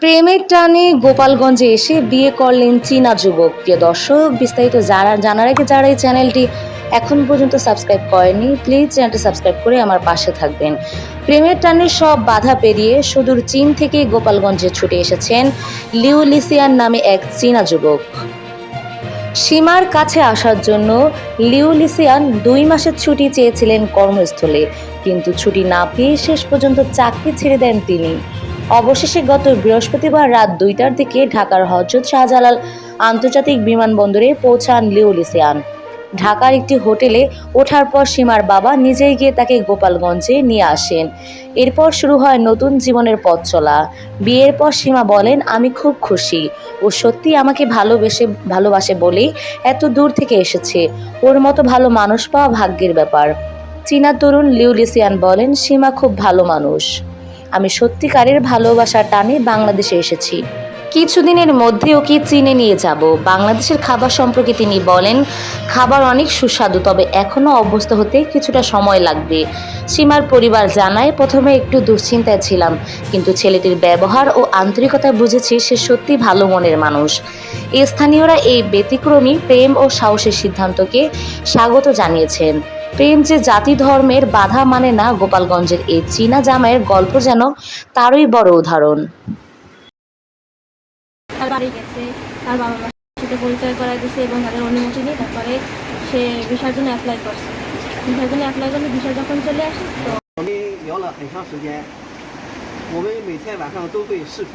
প্রেমের টানে গোপালগঞ্জে এসে বিয়ে করলেন চীনা যুবক। প্রিয় দর্শক, বিস্তারিত জানার আগে যারা এই চ্যানেলটি এখন পর্যন্ত সাবস্ক্রাইব করেনি, প্লিজ চ্যানেলটি সাবস্ক্রাইব করে আমার পাশে থাকবেন। প্রেমের টানে সব বাধা পেরিয়ে সুদূর চীন থেকে গোপালগঞ্জে ছুটে এসেছেন লিউ লিসিয়ান নামে এক চীনা যুবক। সীমার কাছে আসার জন্য লিউ লিসিয়ান 2 মাসের ছুটি চেয়েছিলেন কর্মস্থলে, কিন্তু ছুটি না পেয়ে শেষ পর্যন্ত চাকরি ছেড়ে দেন তিনি। অবশেষে গত বৃহস্পতিবার রাত 2টার দিকে ঢাকার হযরত শাহজালাল আন্তর্জাতিক বিমানবন্দরে পৌঁছান লিউ লিসিয়ান। ঢাকার একটি হোটেলে ওঠার পর সীমার বাবা নিজেই গিয়ে তাকে গোপালগঞ্জে নিয়ে আসেন। এরপর শুরু হয় নতুন জীবনের পথ চলা। বিয়ের পর সীমা বলেন, আমি খুব খুশি, ও সত্যি আমাকে ভালোবাসে বলেই এত দূর থেকে এসেছে। ওর মতো ভালো মানুষ পাওয়া ভাগ্যের ব্যাপার। চীনা তরুণ লিউ লিসিয়ান বলেন, সীমা খুব ভালো মানুষ। আমি সত্যিকারের ভালোবাসার টানে বাংলাদেশে এসেছি। কিছুদিনের মধ্যে ওকে চীনে নিয়ে যাব। বাংলাদেশের খাবার সম্পর্কে তিনি বলেন, খাবার অনেক সুস্বাদু, তবে এখনও অভ্যস্ত হতে কিছুটা সময় লাগবে। সীমার পরিবার জানায়, প্রথমে একটু দুশ্চিন্তায় ছিলাম, কিন্তু ছেলেটির ব্যবহার ও আন্তরিকতায় বুঝেছি সে সত্যি ভালো মনের মানুষ। স্থানীয়রা এই ব্যতিক্রমী প্রেম ও সাহসের সিদ্ধান্তকে স্বাগত জানিয়েছেন। প্রেম যে জাতি ধর্মের বাধা মানে না, গোপালগঞ্জের এই চীনা জামাইয়ের গল্প যেন তারই বড় উদাহরণ। তার বাড়ি গেছে, তার বাবা মার সাথে পরিচয় করাই দিয়েছে এবং তাদের অনুমতি নিয়ে তারপরে সে ভিসার জন্য অ্যাপ্লাই করছে। ভিসার জন্য অ্যাপ্লাই করলে ভিসা যখন চলে আসে তো我们聊了很长时间，我们每天晚上都会视频，